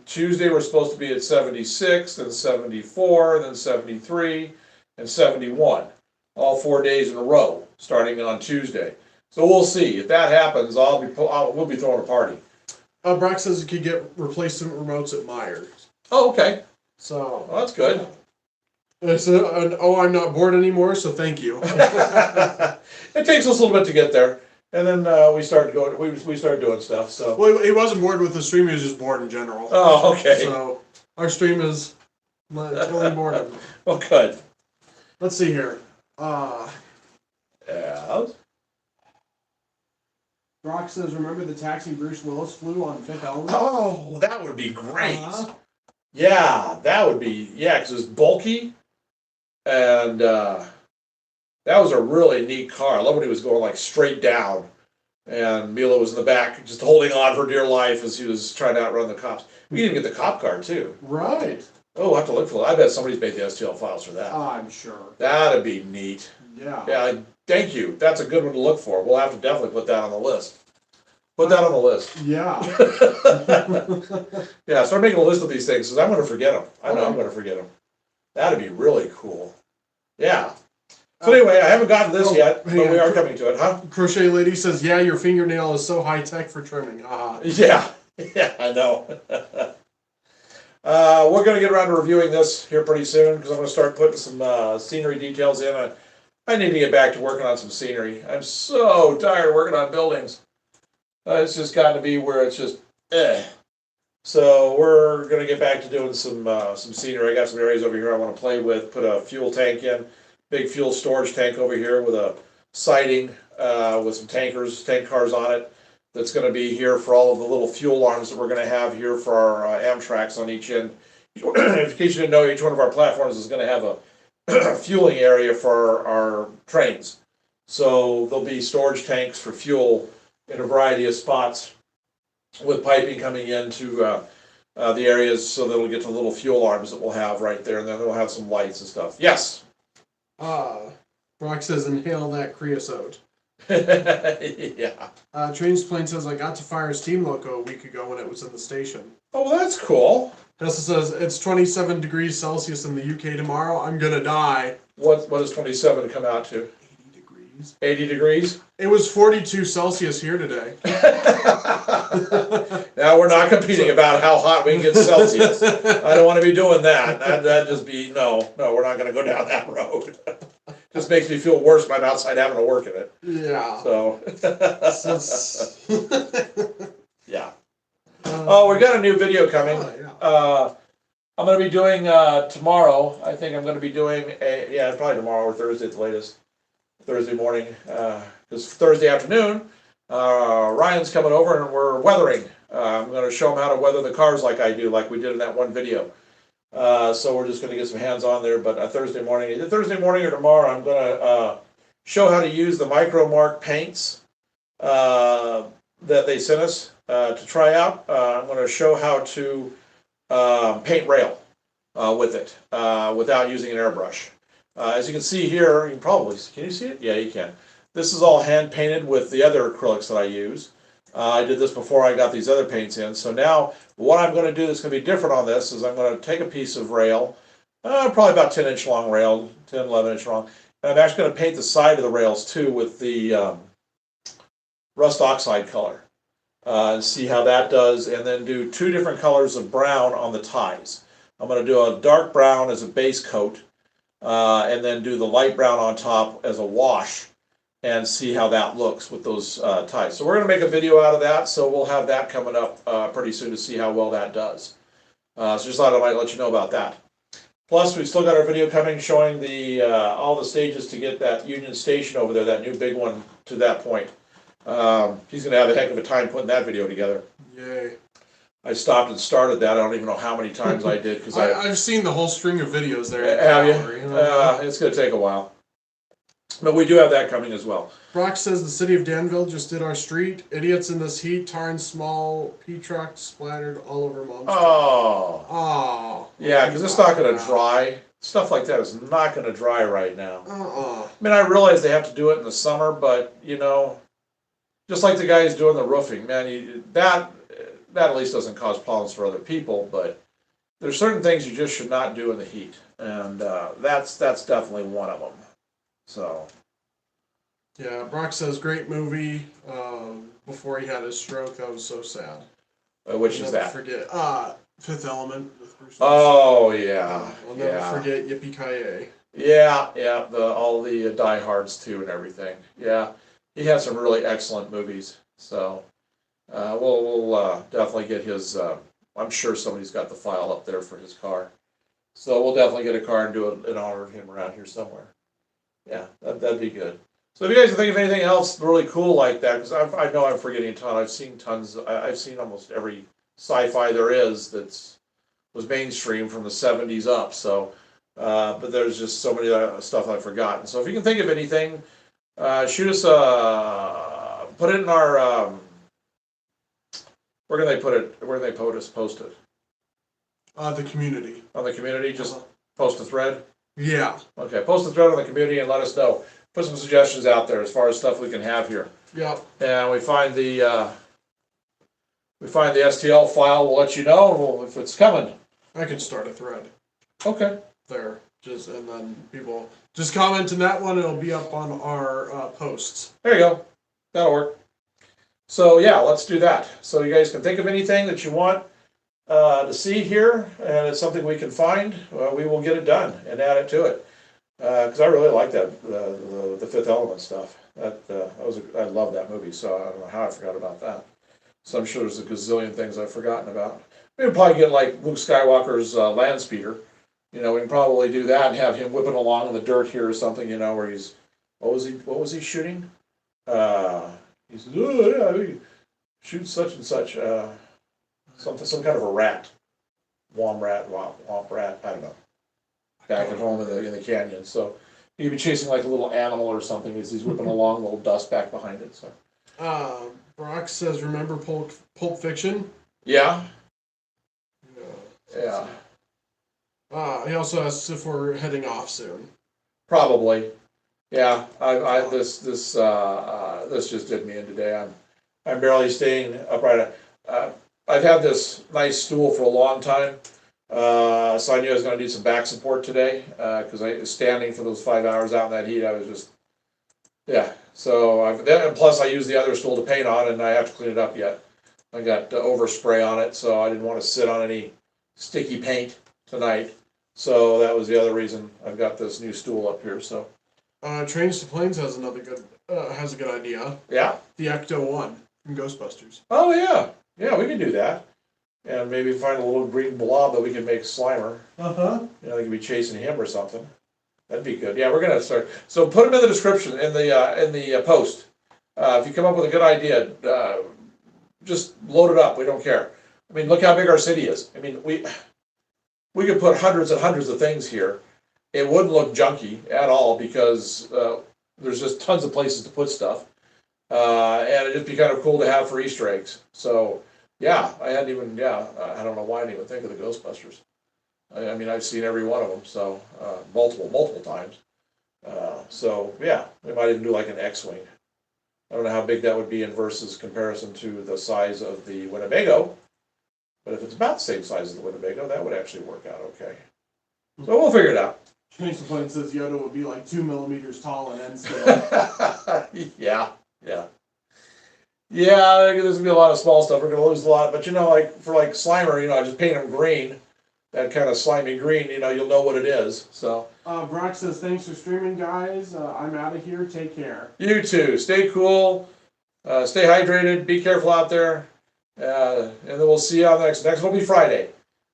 Tuesday we're supposed to be at 76, then 74, then 73, and 71. All 4 days in a row, starting on Tuesday. So we'll see. If that happens, we'll be throwing a party. Brock says you could get replacement remotes at Myers. Oh, okay. So Well, that's good. I'm not bored anymore, so thank you. It takes us a little bit to get there, and then we start going. We start doing stuff. So. Well, he wasn't bored with the stream; he was just bored in general. Oh, okay. So our stream is killing boredom. Well, good. Let's see here. Yeah. Brock says, "Remember the taxi Bruce Willis flew on Fifth Element?" Oh, that would be great. Uh-huh. Yeah, that would be, because it was bulky, and that was a really neat car. I love when he was going like straight down, and Mila was in the back just holding on for dear life as he was trying to outrun the cops. We can even get the cop car too. Right. Oh, we'll have to look for that. I bet somebody's made the STL files for that. I'm sure. That'd be neat. Yeah. Yeah, thank you. That's a good one to look for. We'll have to definitely put that on the list. Put that on the list. Yeah. Yeah, start making a list of these things, because I'm going to forget them. I know Okay. I'm going to forget them. That'd be really cool. Yeah. So anyway, I haven't gotten this yet, but hang we on. are coming to it, huh? Crochet lady says, "Yeah, your fingernail is so high tech for trimming." Yeah, yeah, I know. We're going to get around to reviewing this here pretty soon because I'm going to start putting some scenery details in. I need to get back to working on some scenery. I'm so tired of working on buildings. It's just gotten to be where it's just, eh. So we're going to get back to doing some scenery. I got some areas over here I want to play with. Put a fuel tank in, big fuel storage tank over here with a siding with some tank cars on it. That's going to be here for all of the little fuel arms that we're going to have here for our Amtraks on each end. In case you didn't know, each one of our platforms is going to have a fueling area for our trains. So there'll be storage tanks for fuel in a variety of spots with piping coming into the areas so that we'll get to little fuel arms that we'll have right there, and then we'll have some lights and stuff. Yes? Brock says, "Inhale that creosote." Yeah. Transplane says, "I got to fire a steam loco a week ago when it was in the station." Oh, well, that's cool. Tessa says, "It's 27 degrees Celsius in the UK tomorrow. I'm gonna die." What does 27 come out to? 80 degrees. 80 degrees? It was 42 Celsius here today. Now we're not competing about how hot we can get Celsius. I don't want to be doing that. That'd just be, no, we're not going to go down that road. Just makes me feel worse by outside having to work in it. Yeah. So, Since- yeah. Oh, we got a new video coming. yeah. I'm going to be doing tomorrow. I think I'm going to be doing probably tomorrow or Thursday at the latest. Thursday morning, because Thursday afternoon, Ryan's coming over and we're weathering. I'm going to show him how to weather the cars like I do, like we did in that one video. So we're just going to get some hands on there. But Thursday morning, either Thursday morning or tomorrow, I'm going to show how to use the Micromark paints that they sent us to try out. I'm going to show how to paint rail with it without using an airbrush. As you can see here, can you see it? Yeah, you can. This is all hand painted with the other acrylics that I use. I did this before I got these other paints in. So now what I'm going to do that's going to be different on this is I'm going to take a piece of rail, probably about 10-inch long rail, 10, 11-inch long. And I'm actually going to paint the side of the rails too with the rust oxide color and see how that does, and then do two different colors of brown on the ties. I'm going to do a dark brown as a base coat and then do the light brown on top as a wash and see how that looks with those ties. So we're going to make a video out of that, so we'll have that coming up pretty soon to see how well that does. So just thought I might let you know about that. Plus, we've still got our video coming showing the all the stages to get that Union Station over there, that new big one, to that point. He's going to have a heck of a time putting that video together. Yay. I stopped and started that. I don't even know how many times I did. Because I've seen the whole string of videos there. Have you? It's going to take a while. But we do have that coming as well. Brock says the city of Danville just did our street. Idiots in this heat, tarring small P-trucks splattered all over Mom's. Oh, yeah, because it's not going to dry. Stuff like that is not going to dry right now. I mean, I realize they have to do it in the summer, but, you know, just like the guys doing the roofing, man, that at least doesn't cause problems for other people, but there's certain things you just should not do in the heat, and that's definitely one of them. So. Yeah, Brock says great movie. Before he had his stroke, that was so sad. Which is that? Forget. Fifth Element with Bruce Willis. Oh yeah. I'll never forget Yippee-Ki-Yay. Yeah. All the diehards too and everything. Yeah, he had some really excellent movies. So we'll definitely get his. I'm sure somebody's got the file up there for his car. So we'll definitely get a car and do it in honor of him around here somewhere. Yeah, that'd be good. So if you guys can think of anything else really cool like that, because I know I'm forgetting a ton. I've seen tons. I've seen almost every sci-fi there is was mainstream from the 70s up. So, but there's just so many stuff I've forgotten. So if you can think of anything, shoot us. Put it in our. Where can they put it? Where can they post it? The community. On the community, just post a thread. Yeah. Okay, post a thread on the community and let us know. Put some suggestions out there as far as stuff we can have here. Yep. And we find the STL file. We'll let you know if it's coming. I can start a thread. Okay. There. and then people just comment in that one. It'll be up on our posts. There you go. That'll work. So yeah, let's do that. So you guys can think of anything that you want to see here, and it's something we can find. We will get it done and add it to it. Because I really like that the Fifth Element stuff. I love that movie. So I don't know how I forgot about that. So I'm sure there's a gazillion things I've forgotten about. We can probably get like Luke Skywalker's land speeder. We can probably do that and have him whipping along in the dirt here or something. Where he's what was he shooting? He says, "Oh yeah, he shoots such and such." Some kind of a rat, womp rat. I don't know. Back at home in the canyon, so he'd be chasing like a little animal or something as he's whipping along, a little dust back behind it. So. Brock says, "Remember Pulp Fiction?" Yeah. Yeah. He also asks if we're heading off soon. Probably. Yeah. This just did me in today. I'm barely staying upright. I've had this nice stool for a long time, so I knew I was going to need some back support today because I was standing for those 5 hours out in that heat. I was just, yeah. So and plus I used the other stool to paint on, and I have to clean it up yet. I got overspray on it, so I didn't want to sit on any sticky paint tonight. So that was the other reason I've got this new stool up here. So. Trains to Planes has a good idea. Yeah. The Ecto-1 from Ghostbusters. Oh yeah, yeah, we can do that, and maybe find a little green blob that we can make Slimer. They could be chasing him or something. That'd be good. Yeah, we're gonna start. So put them in the description in the post. If you come up with a good idea, just load it up. We don't care. I mean, look how big our city is. I mean, we could put hundreds and hundreds of things here. It wouldn't look junky at all because there's just tons of places to put stuff. And it'd be kind of cool to have for Easter eggs. So, yeah, I don't know why I didn't even think of the Ghostbusters. I mean, I've seen every one of them, so multiple times. So, yeah, we might even do like an X-Wing. I don't know how big that would be in versus comparison to the size of the Winnebago. But if it's about the same size as the Winnebago, that would actually work out okay. So we'll figure it out. Trains to Planes says Yoda would be like 2 millimeters tall and end scale. Yeah. Yeah, there's going to be a lot of small stuff. We're going to lose a lot. But, for Slimer, I just paint him green. That kind of slimy green, you'll know what it is. So. Brock says, "Thanks for streaming, guys. I'm out of here. Take care." You too. Stay cool. Stay hydrated. Be careful out there. And then we'll see you on the next. Next will be Friday.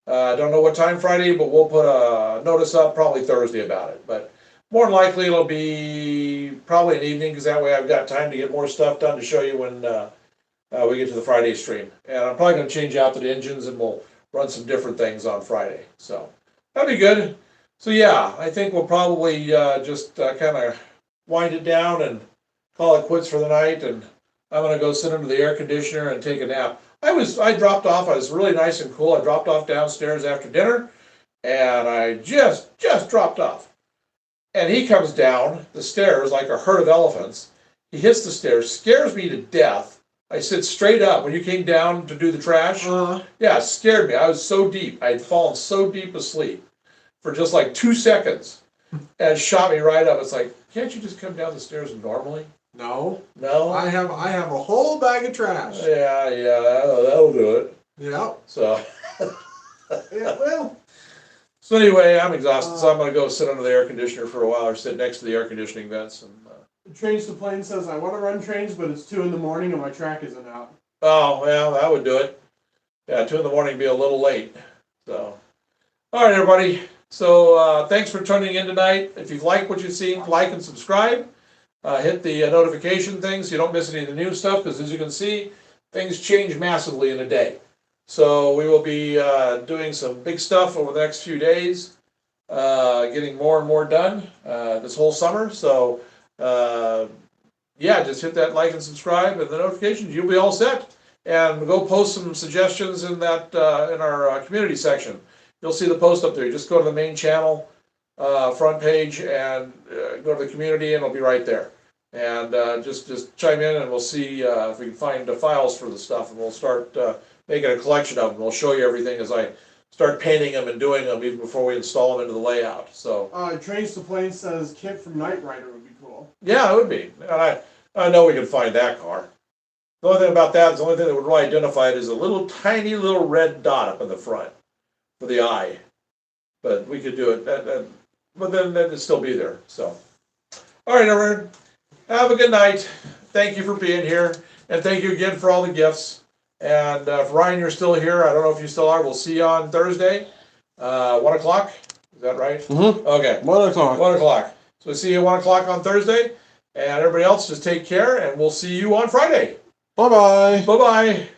Don't know what time Friday, but we'll put a notice up probably Thursday about it. But more than likely it'll be probably an evening because that way I've got time to get more stuff done to show you when we get to the Friday stream. And I'm probably going to change out the engines and we'll run some different things on Friday. So that'll be good. So yeah, I think we'll probably just kind of wind it down and call it quits for the night. And I'm going to go sit under the air conditioner and take a nap. I dropped off. I was really nice and cool. I dropped off downstairs after dinner, and I just dropped off. And he comes down the stairs like a herd of elephants. He hits the stairs, scares me to death. I sit straight up when you came down to do the trash. Yeah, it scared me. I was so deep. I had fallen so deep asleep for just like 2 seconds, and it shot me right up. It's like, can't you just come down the stairs normally? No. I have a whole bag of trash. Yeah, that'll do it. Yeah. So. Yeah, well. So anyway, I'm exhausted, so I'm going to go sit under the air conditioner for a while, or sit next to the air conditioning vents. And Trains to Planes says, "I want to run trains, but it's 2 a.m. and my track isn't out." Oh, well, that would do it. Yeah, 2 a.m. would be a little late. So, all right, everybody. So thanks for tuning in tonight. If you've liked what you've seen, like and subscribe. Hit the notification thing so you don't miss any of the new stuff, because as you can see, things change massively in a day. So we will be doing some big stuff over the next few days, getting more and more done this whole summer. So yeah, just hit that like and subscribe and the notifications. You'll be all set. And go post some suggestions in that in our community section. You'll see the post up there. You just go to the main channel front page and go to the community, and it'll be right there. And just chime in, and we'll see if we can find the files for the stuff, and we'll start making a collection of them. We'll show you everything as I start painting them and doing them even before we install them into the layout. So Trains to Plains says Kit from Knight Rider would be cool. yeah, it would be. And I know we can find that car. The only thing about that is the only thing that would really identify it is a little tiny little red dot up in the front for the eye. But we could do it. But then it'd still be there. So, all right, everyone. Have a good night. Thank you for being here, and thank you again for all the gifts. And if Ryan, you're still here, I don't know if you still are. We'll see you on Thursday, 1 o'clock. Is that right? Mm-hmm. Okay. 1 o'clock. 1 o'clock. So we'll see you at 1 o'clock on Thursday. And everybody else, just take care, and we'll see you on Friday. Bye-bye. Bye-bye.